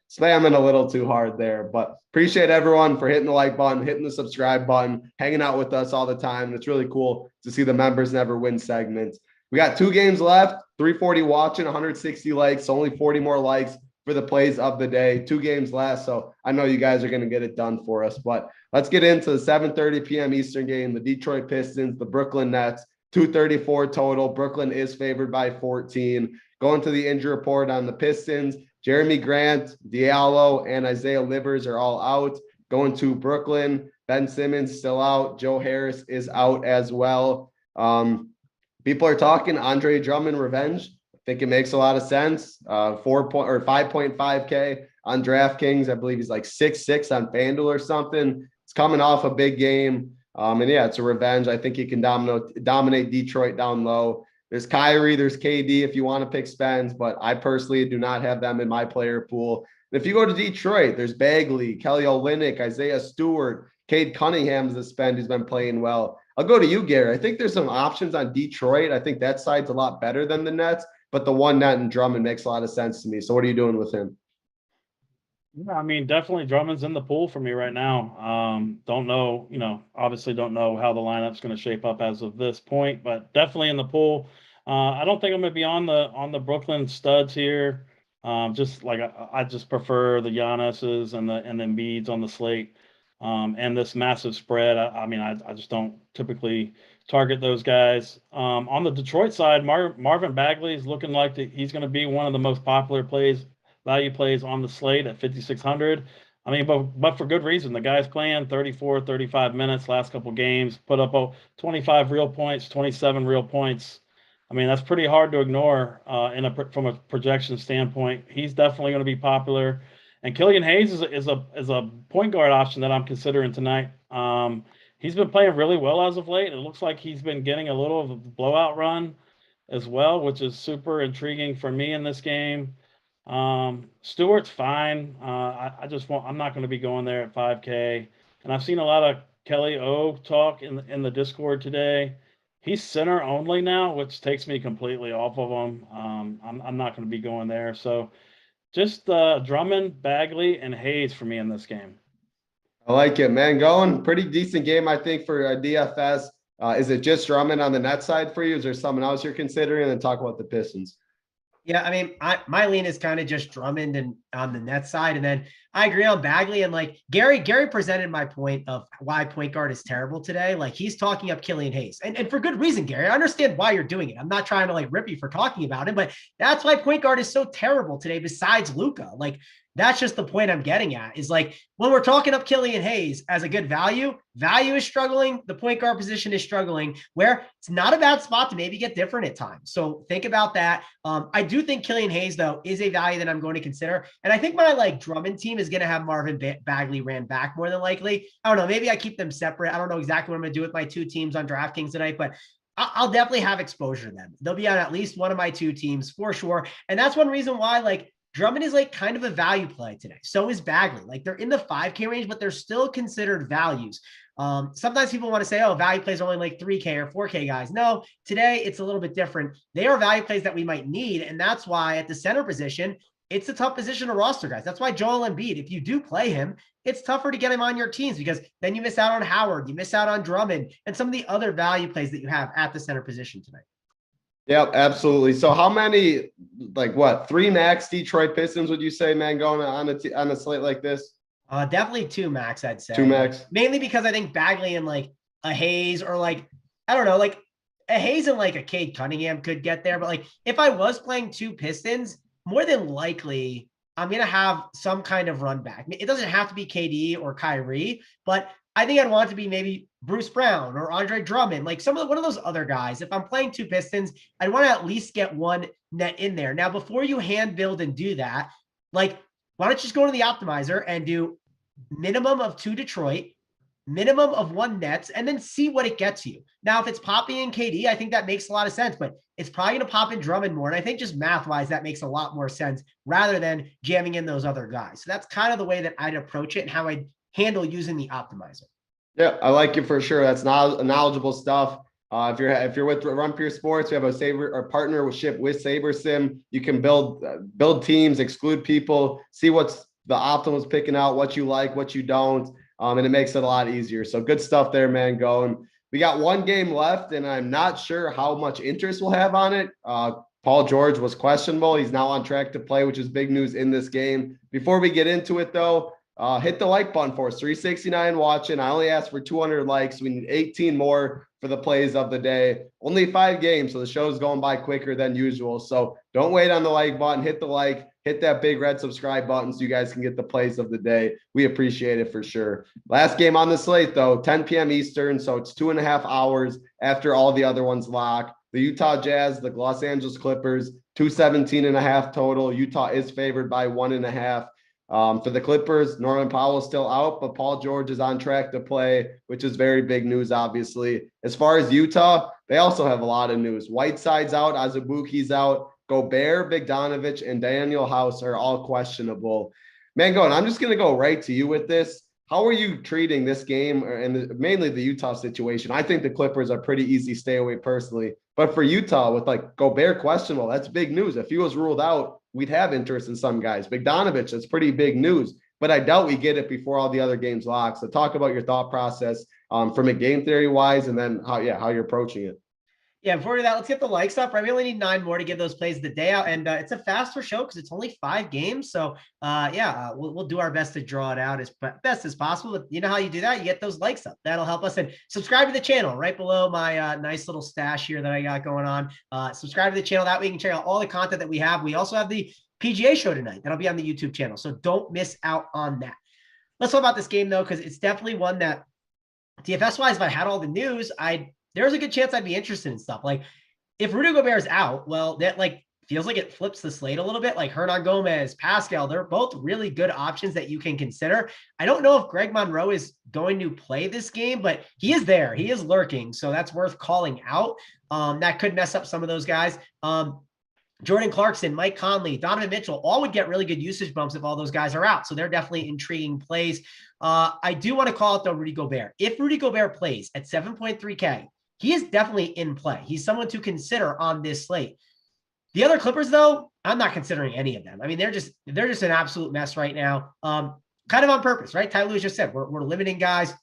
A: spamming a little too hard there, but appreciate everyone for hitting the like button, hitting the subscribe button, hanging out with us all the time. It's really cool to see the Members Never Win segment. We got 2 games left, 340 watching, 160 likes, only 40 more likes for the plays of the day. 2 games left, so I know you guys are going to get it done for us. But let's get into the 7:30 p.m. Eastern game, the Detroit Pistons, the Brooklyn Nets, 234 total. Brooklyn is favored by 14. Going to the injury report on the Pistons, Jeremy Grant, Diallo, and Isaiah Livers are all out. Going to Brooklyn, Ben Simmons still out. Joe Harris is out as well. People are talking Andre Drummond revenge. I think it makes a lot of sense. 5.5K on DraftKings. I believe he's like 6.6 on FanDuel or something. It's coming off a big game. And yeah, it's a revenge. I think he can dominate Detroit down low. There's Kyrie, there's KD if you want to pick spends, but I personally do not have them in my player pool. And if you go to Detroit, there's Bagley, Kelly Olynyk, Isaiah Stewart, Cade Cunningham's the spend who's been playing well. I'll go to you, Gary. I think there's some options on Detroit. I think that side's a lot better than the Nets, but the one net and Drummond makes a lot of sense to me. So what are you doing with him?
C: Yeah, I mean, definitely Drummond's in the pool for me right now. Don't know, obviously don't know how the lineup's going to shape up as of this point, but definitely in the pool. I don't think I'm going to be on the Brooklyn studs here. Just like I just prefer the Giannis's and the Embiid's on the slate. And this massive spread. I just don't typically target those guys. On the Detroit side, Marvin Bagley is looking like he's going to be one of the most popular value plays on the slate at 5,600. I mean, but for good reason. The guy's playing 34, 35 minutes last couple games, put up 25 real points, 27 real points. I mean, that's pretty hard to ignore from a projection standpoint. He's definitely going to be popular. And Killian Hayes is a point guard option that I'm considering tonight. he's been playing really well as of late. It looks like he's been getting a little of a blowout run as well, which is super intriguing for me in this game. Stewart's fine. I'm not going to be going there at 5K. And I've seen a lot of Kelly O talk in the Discord today. He's center only now, which takes me completely off of him. I'm not going to be going there. So just Drummond, Bagley, and Hayes for me in this game.
A: I like it, man. Going pretty decent game, I think, for DFS. Is it just Drummond on the net side for you? Is there someone else you're considering? And then talk about the Pistons.
B: Yeah, I mean, my lean is kind of just Drummond and on the net side, and then I agree on Bagley. And like Gary presented my point of why point guard is terrible today. Like he's talking up Killian Hayes, and for good reason, Gary. I understand why you're doing it. I'm not trying to like rip you for talking about it, but that's why point guard is so terrible today. Besides Luka, like that's just the point I'm getting at. Is like when we're talking up Killian Hayes as a good value is struggling. The point guard position is struggling. Where it's not a bad spot to maybe get different at times. So think about that. I do think Killian Hayes though is a value that I'm going to consider, and I think my like Drummond team is going to have Marvin Bagley ran back more than likely. I don't know. Maybe I keep them separate. I don't know exactly what I'm going to do with my two teams on DraftKings tonight, but I'll definitely have exposure to them. They'll be on at least one of my two teams for sure. And that's one reason why like Drummond is like kind of a value play today. So is Bagley. Like they're in the 5K range, but they're still considered values. Sometimes people want to say, oh, value plays are only like 3K or 4K guys. No, today it's a little bit different. They are value plays that we might need. And that's why at the center position, it's a tough position to roster, guys. That's why Joel Embiid, if you do play him, it's tougher to get him on your teams because then you miss out on Howard, you miss out on Drummond, and some of the other value plays that you have at the center position tonight.
A: Yep, absolutely. So how many, like what, 3 max Detroit Pistons would you say, man, going on a slate like this?
B: Definitely 2 max, I'd say.
A: 2 max.
B: Mainly because I think Bagley and like a Hayes or like, I don't know, like a Hayes and like a Cade Cunningham could get there. But like if I was playing 2 Pistons, more than likely I'm going to have some kind of run back. It doesn't have to be KD or Kyrie, but I think I'd want it to be maybe Bruce Brown or Andre Drummond, like one of those other guys. If I'm playing 2 Pistons, I'd want to at least get one net in there. Now, before you hand build and do that, like, why don't you just go to the optimizer and do minimum of 2 Detroit, minimum of 1 Nets, and then see what it gets you. Now, if it's popping in KD, I think that makes a lot of sense, but it's probably going to pop in Drummond more. And I think just math-wise, that makes a lot more sense rather than jamming in those other guys. So that's kind of the way that I'd approach it and how I'd handle using the optimizer.
A: Yeah, I like it for sure. That's knowledgeable stuff. If you're with Run Pure Sports, we have a partnership with SaberSim. You can build teams, exclude people, see what's the optimal's picking out, what you like, what you don't, and it makes it a lot easier. So good stuff there, man. Going. We got 1 game left, and I'm not sure how much interest we'll have on it. Paul George was questionable. He's now on track to play, which is big news in this game. Before we get into it, though, hit the like button for us. 369 watching. I only asked for 200 likes. We need 18 more for the plays of the day. Only 5 games, so the show's going by quicker than usual. So don't wait on the like button. Hit the like. Hit that big red subscribe button so you guys can get the plays of the day. We appreciate it for sure. Last game on the slate, though, 10 p.m. Eastern, so it's 2.5 hours after all the other ones lock. The Utah Jazz, the Los Angeles Clippers, 217.5 total. Utah is favored by 1.5. For the Clippers, Norman Powell is still out, but Paul George is on track to play, which is very big news, obviously. As far as Utah, they also have a lot of news. Whiteside's out, Azubuike's out. Gobert, Bogdanovic, and Daniel House are all questionable. Mango, and I'm just going to go right to you with this. How are you treating this game and mainly the Utah situation? I think the Clippers are pretty easy stay away personally. But for Utah, with like Gobert questionable, that's big news. If he was ruled out, we'd have interest in some guys. Bogdanovic, that's pretty big news. But I doubt we get it before all the other games lock. So talk about your thought process from a game theory wise, and then how you're approaching it.
B: Yeah, before we do that, let's get the likes up, right? We only need 9 more to give those plays the day out, and it's a faster show because it's only 5 games. So, we'll do our best to draw it out as best as possible. But you know how you do that? You get those likes up. That'll help us. And subscribe to the channel right below my nice little stash here that I got going on. Subscribe to the channel. That way you can check out all the content that we have. We also have the PGA show tonight. That'll be on the YouTube channel. So don't miss out on that. Let's talk about this game, though, because it's definitely one that DFS-wise, if I had all the news, there's a good chance I'd be interested in stuff. Like if Rudy Gobert is out, well, that like feels like it flips the slate a little bit. Like Hernan Gomez, Pascal, they're both really good options that you can consider. I don't know if Greg Monroe is going to play this game, but he is there. He is lurking. So that's worth calling out. That could mess up some of those guys. Jordan Clarkson, Mike Conley, Donovan Mitchell, all would get really good usage bumps if all those guys are out. So they're definitely intriguing plays. I do want to call out, though, Rudy Gobert. If Rudy Gobert plays at 7.3K, he is definitely in play. He's someone to consider on this slate. The other Clippers, though, I'm not considering any of them. I mean, they're just an absolute mess right now. Kind of on purpose, right? Ty Lue just said we're limiting guys.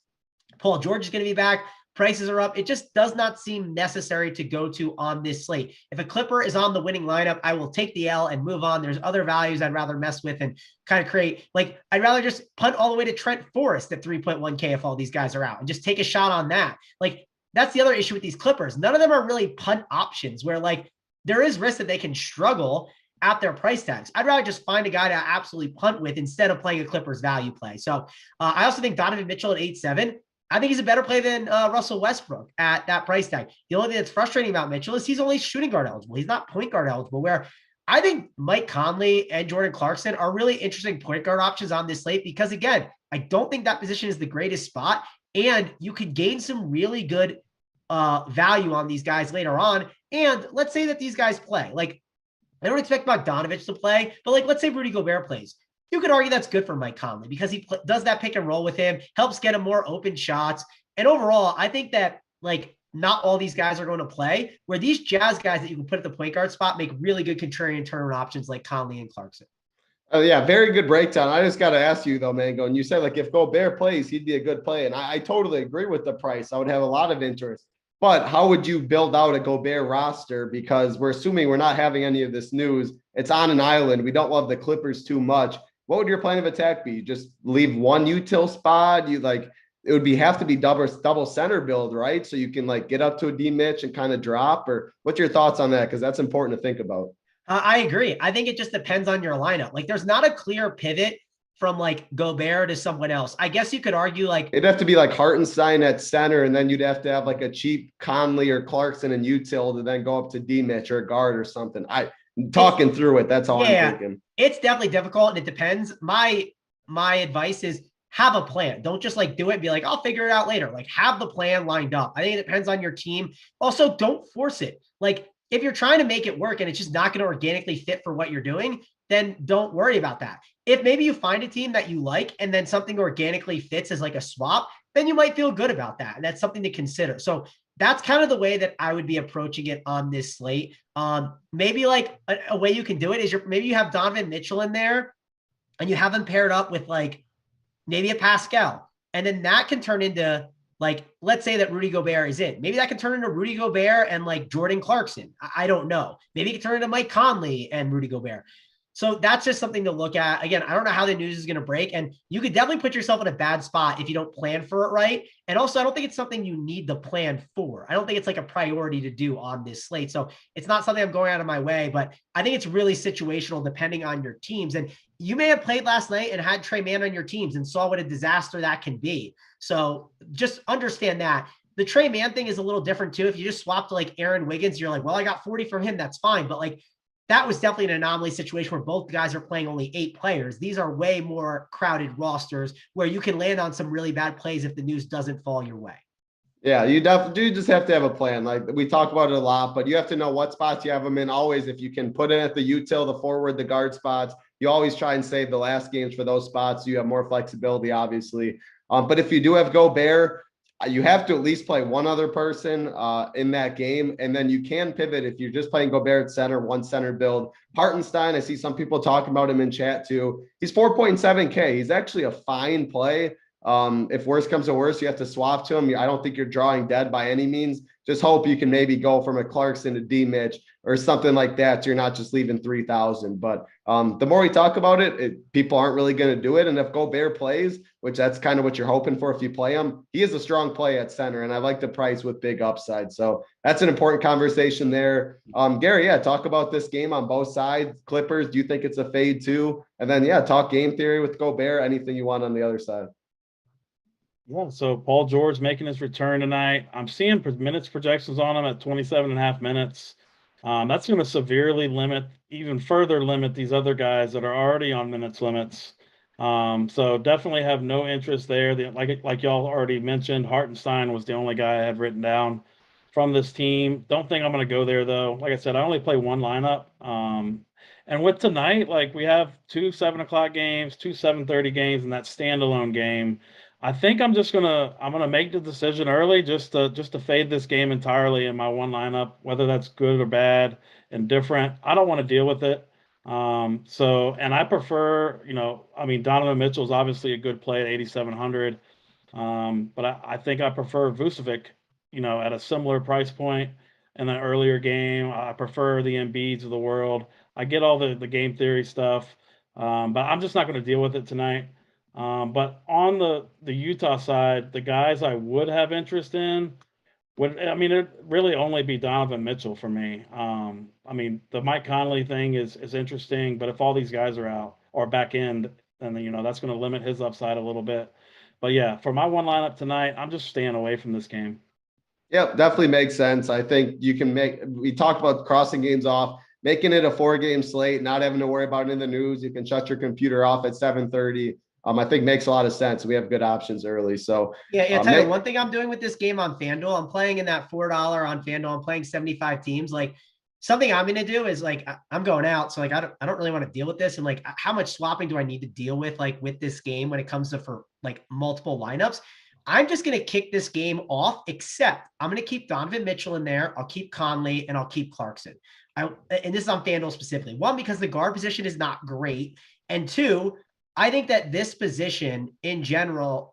B: Paul George is going to be back. Prices are up. It just does not seem necessary to go to on this slate. If a Clipper is on the winning lineup, I will take the L and move on. There's other values I'd rather mess with and kind of create. Like, I'd rather just punt all the way to Trent Forrest at 3.1K if all these guys are out and just take a shot on that. Like, that's the other issue with these Clippers. None of them are really punt options where, like, there is risk that they can struggle at their price tags. I'd rather just find a guy to absolutely punt with instead of playing a Clippers value play. So I also think Donovan Mitchell at 8.7, I think he's a better play than Russell Westbrook at that price tag. The only thing that's frustrating about Mitchell is he's only shooting guard eligible. He's not point guard eligible, where I think Mike Conley and Jordan Clarkson are really interesting point guard options on this slate because, again, I don't think that position is the greatest spot, and you could gain some really good value on these guys later on. And let's say that these guys play. Like, I don't expect Bogdanovich to play, but, like, let's say Rudy Gobert plays. You could argue that's good for Mike Conley because he does that pick and roll with him, helps get him more open shots. And overall, I think that, like, not all these guys are going to play, where these Jazz guys that you can put at the point guard spot make really good contrarian tournament options like Conley and Clarkson.
A: Oh, yeah, very good breakdown. I just got to ask you, though, Mango, and you said, like, if Gobert plays, he'd be a good play. And I totally agree with the price. I would have a lot of interest. But how would you build out a Gobert roster? Because we're assuming we're not having any of this news. It's on an island. We don't love the Clippers too much. What would your plan of attack be? Just leave one util spot? You like it would have to be double center build, right? So you can like get up to a D Mitch and kind of drop. Or what's your thoughts on that? Because that's important to think about.
B: I agree. I think it just depends on your lineup. Like, there's not a clear pivot from like Gobert to someone else. I guess you could argue like
A: it'd have to be like Hartenstein at center, and then you'd have to have like a cheap Conley or Clarkson and util to then go up to D Mitch or guard or something. Talking through it. That's all I'm thinking.
B: It's definitely difficult and it depends. My advice is have a plan. Don't just like do it and be like, I'll figure it out later. Like, have the plan lined up. I think it depends on your team. Also, don't force it. Like, if you're trying to make it work and it's just not going to organically fit for what you're doing, then don't worry about that. If maybe you find a team that you like and then something organically fits as like a swap, then you might feel good about that. And that's something to consider. So that's kind of the way that I would be approaching it on this slate. Maybe like a way you can do it is maybe you have Donovan Mitchell in there and you have him paired up with like maybe a Pascal. And then that can turn into like, let's say that Rudy Gobert is in. Maybe that can turn into Rudy Gobert and like Jordan Clarkson. I don't know. Maybe it can turn into Mike Conley and Rudy Gobert. So that's just something to look at. Again, I don't know how the news is going to break, and you could definitely put yourself in a bad spot if you don't plan for it right. And also, I don't think it's something you need the plan for. I don't think it's like a priority to do on this slate. So it's not something I'm going out of my way, but I think it's really situational depending on your teams. And you may have played last night and had Trey Mann on your teams and saw what a disaster that can be. So just understand that. The Trey Mann thing is a little different too. If you just swap to like Aaron Wiggins, you're like, well, I got 40 from him. That's fine. But like, that was definitely an anomaly situation where both guys are playing only 8 players. These are way more crowded rosters where you can land on some really bad plays if the news doesn't fall your way.
A: Yeah, you definitely do just have to have a plan. Like we talk about it a lot, but you have to know what spots you have them in. Always, if you can put in at the util, the forward, the guard spots, you always try and save the last games for those spots. So you have more flexibility, obviously. But if you do have Gobert, you have to at least play one other person in that game. And then you can pivot if you're just playing Gobert at center, one center build. Hartenstein, I see some people talking about him in chat too. He's 4.7K. He's actually a fine play. If worse comes to worse, you have to swap to him. I don't think you're drawing dead by any means. Just hope you can maybe go from a Clarkson to D Mitch or something like that. So you're not just leaving 3,000. But the more we talk about it, people aren't really going to do it. And if Gobert plays, which that's kind of what you're hoping for if you play him, he is a strong play at center. And I like the price with big upside. So that's an important conversation there. Gary, yeah, talk about this game on both sides. Clippers, do you think it's a fade too? And then, yeah, talk game theory with Gobert, anything you want on the other side.
C: Yeah, so Paul George making his return tonight. I'm seeing minutes projections on him at 27.5 minutes. That's going to severely even further limit these other guys that are already on minutes limits. So definitely have no interest there. Like y'all already mentioned, Hartenstein was the only guy I had written down from this team. Don't think I'm going to go there though. Like I said, I only play one lineup. And with tonight, like we have 2 7 o'clock games, 2 7:30 games, and that standalone game. I think I'm gonna make the decision early just to fade this game entirely in my one lineup, whether that's good or bad and different. I don't want to deal with it. And I prefer, I mean, Donovan Mitchell's obviously a good play at 8,700. But I think I prefer Vucevic, at a similar price point in an earlier game. I prefer the Embiids of the world. I get all the game theory stuff, but I'm just not going to deal with it tonight. But on the Utah side, the guys I would have interest in it'd really only be Donovan Mitchell for me. I mean, the Mike Conley thing is interesting, but if all these guys are out or back end, then that's going to limit his upside a little bit. But yeah, for my one lineup tonight, I'm just staying away from this game.
A: Yep, definitely makes sense. I think we talked about crossing games off, making it a 4-game slate, not having to worry about it in the news. You can shut your computer off at 7:30. I think makes a lot of sense. We have good options early. So
B: yeah. Tyler, one thing I'm doing with this game on FanDuel, I'm playing in that $4 on FanDuel. I'm playing 75 teams. Like something I'm going to do is like, I'm going out. So like, I don't really want to deal with this. And like, how much swapping do I need to deal with like with this game when it comes to for like multiple lineups? I'm just going to kick this game off, except I'm going to keep Donovan Mitchell in there. I'll keep Conley and I'll keep Clarkson. And this is on FanDuel specifically. One, because the guard position is not great. And two, I think that this position in general,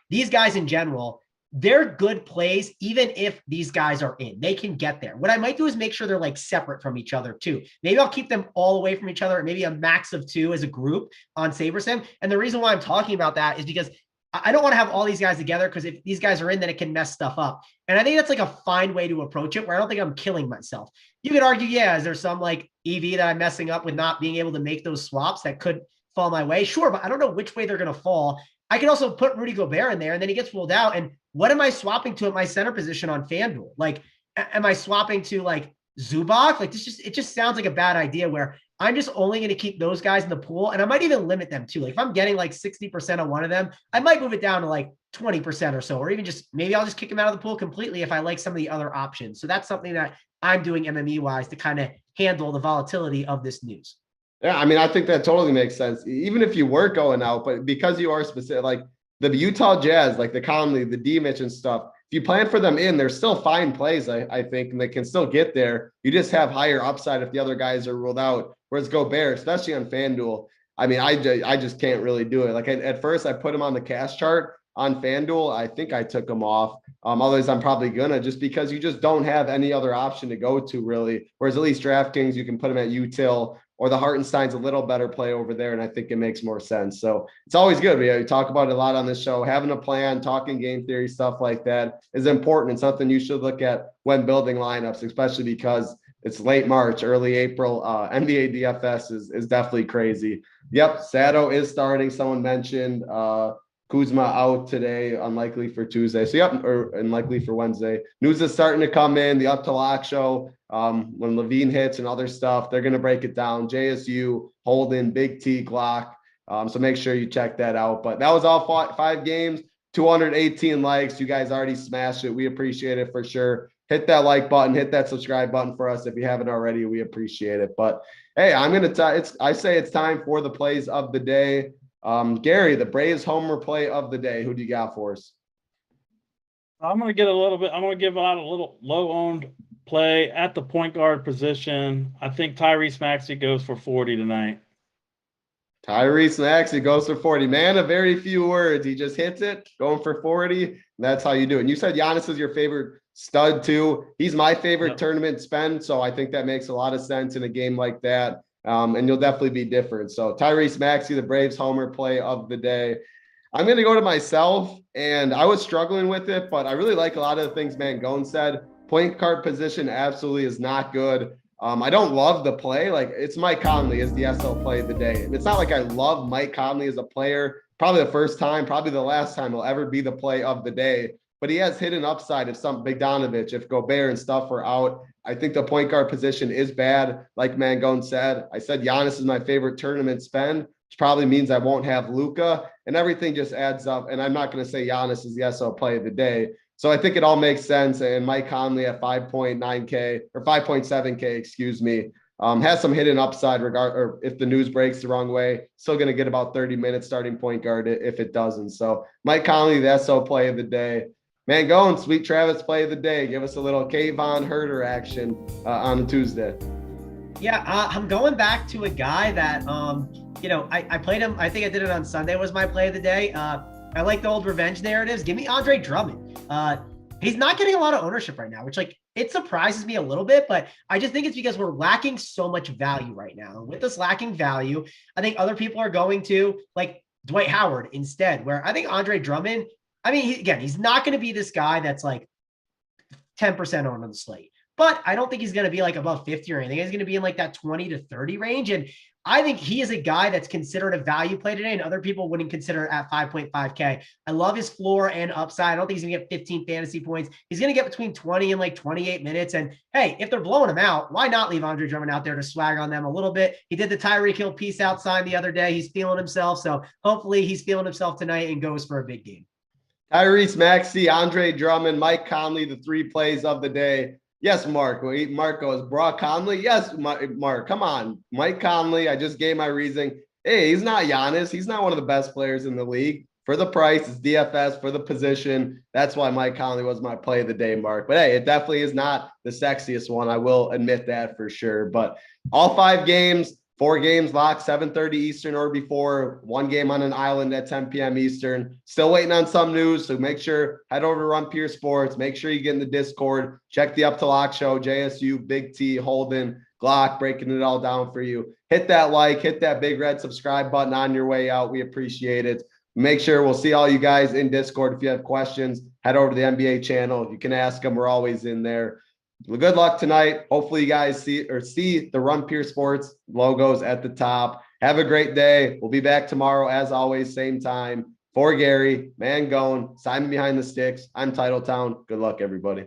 B: these guys in general, they're good plays, even if these guys are in. They can get there. What I might do is make sure they're like separate from each other too. Maybe I'll keep them all away from each other, maybe a max of 2 as a group on SaberSim. And the reason why I'm talking about that is because I don't want to have all these guys together, because if these guys are in, then it can mess stuff up. And I think that's like a fine way to approach it, where I don't think I'm killing myself. You could argue, yeah, is there some like EV that I'm messing up with not being able to make those swaps that could fall my way? Sure, but I don't know which way they're going to fall. I can also put Rudy Gobert in there, and then he gets ruled out. And what am I swapping to at my center position on FanDuel? Like, am I swapping to like Zubac? Like it just sounds like a bad idea, where I'm just only going to keep those guys in the pool. And I might even limit them too. Like if I'm getting like 60% on one of them, I might move it down to like 20% or so, or even just maybe I'll just kick them out of the pool completely if I like some of the other options. So that's something that I'm doing MME wise to kind of handle the volatility of this news.
A: Yeah, I mean, I think that totally makes sense. Even if you were going out, but because you are specific, like the Utah Jazz, like the Conley, the D-Mitch and stuff, if you plan for them in, they're still fine plays, I think, and they can still get there. You just have higher upside if the other guys are ruled out. Whereas Gobert, especially on FanDuel, I mean, I just can't really do it. Like at first, I put him on the cash chart on FanDuel. I think I took him off. Otherwise, I'm probably gonna, just because you just don't have any other option to go to really. Whereas at least DraftKings, you can put him at util, or the Hartenstein's a little better play over there, and I think it makes more sense. So it's always good. We talk about it a lot on this show. Having a plan, talking game theory, stuff like that is important and something you should look at when building lineups, especially because it's late March, early April. NBA DFS is definitely crazy. Yep, Sato is starting. Someone mentioned Kuzma out today, unlikely for Tuesday. So yep, or unlikely for Wednesday. News is starting to come in. The Up to Lock show, when Levine hits and other stuff, they're going to break it down. JSU, Holden, BigT, Glock. So make sure you check that out. But that was all 5 games, 218 likes. You guys already smashed it. We appreciate it for sure. Hit that like button, hit that subscribe button for us if you haven't already. We appreciate it. But hey, I say it's time for the plays of the day. Gary, the Braves homer play of the day. Who do you got for us?
C: I'm going to give out a little low-owned play at the point guard position. I think Tyrese Maxey goes for 40 tonight.
A: Tyrese Maxey goes for 40. Man of very few words. He just hits it, going for 40. That's how you do it. And you said Giannis is your favorite stud too. He's my favorite tournament spend, so I think that makes a lot of sense in a game like that. And you'll definitely be different. So Tyrese Maxey, the Braves homer play of the day. I'm going to go to myself, and I was struggling with it, but I really like a lot of the things Mangone said. Point guard position absolutely is not good. I don't love the play. Like, it's Mike Conley is the SL play of the day. It's not like I love Mike Conley as a player. Probably the first time, probably the last time he'll ever be the play of the day. But he has hidden upside if some Bogdanovich, if Gobert and stuff are out. I think the point guard position is bad. Like Mangone said, I said Giannis is my favorite tournament spend, which probably means I won't have Luka, and everything just adds up. And I'm not going to say Giannis is the SO play of the day. So I think it all makes sense. And Mike Conley at 5.9K or 5.7K, excuse me, has some hidden upside or if the news breaks the wrong way, still going to get about 30 minutes starting point guard if it doesn't. So Mike Conley, the SO play of the day. Mangone, Sweet Travis play of the day. Give us a little Kayvon Herter action on Tuesday.
B: Yeah, I'm going back to a guy that, I played him. I think I did it on Sunday was my play of the day. I like the old revenge narratives. Give me Andre Drummond. He's not getting a lot of ownership right now, which it surprises me a little bit, but I just think it's because we're lacking so much value right now. And with this lacking value, I think other people are going to like Dwight Howard instead, where I think Andre Drummond, he's not going to be this guy that's like 10% on the slate, but I don't think he's going to be like above 50 or anything. He's going to be in like that 20 to 30 range. And I think he is a guy that's considered a value play today, and other people wouldn't consider it at 5.5K. I love his floor and upside. I don't think he's going to get 15 fantasy points. He's going to get between 20 and like 28 minutes. And hey, if they're blowing him out, why not leave Andre Drummond out there to swag on them a little bit? He did the Tyreek Hill peace out sign the other day. He's feeling himself. So hopefully he's feeling himself tonight and goes for a big game.
A: Tyrese Maxey, Andre Drummond, Mike Conley, the three plays of the day. Yes, Mark. Mark goes, Brock Conley. Yes, Mark. Come on. Mike Conley. I just gave my reasoning. Hey, he's not Giannis. He's not one of the best players in the league. For the price, it's DFS. For the position, that's why Mike Conley was my play of the day, Mark. But hey, it definitely is not the sexiest one. I will admit that for sure. But all 5 games, 4 games locked, 7:30 Eastern or before, 1 game on an island at 10 p.m. Eastern. Still waiting on some news, so make sure, head over to Run Pure Sports. Make sure you get in the Discord. Check the Up to Lock show, JSU, Big T, Holden, Glock, breaking it all down for you. Hit that like, hit that big red subscribe button on your way out. We appreciate it. Make sure we'll see all you guys in Discord. If you have questions, head over to the NBA channel. You can ask them. We're always in there. Good luck tonight. Hopefully you guys see the Run Pure Sports logos at the top. Have a great day. We'll be back tomorrow as always, same time. For Gary, Mangone, Simon Behind the Sticks, I'm Titletown. Good luck, everybody.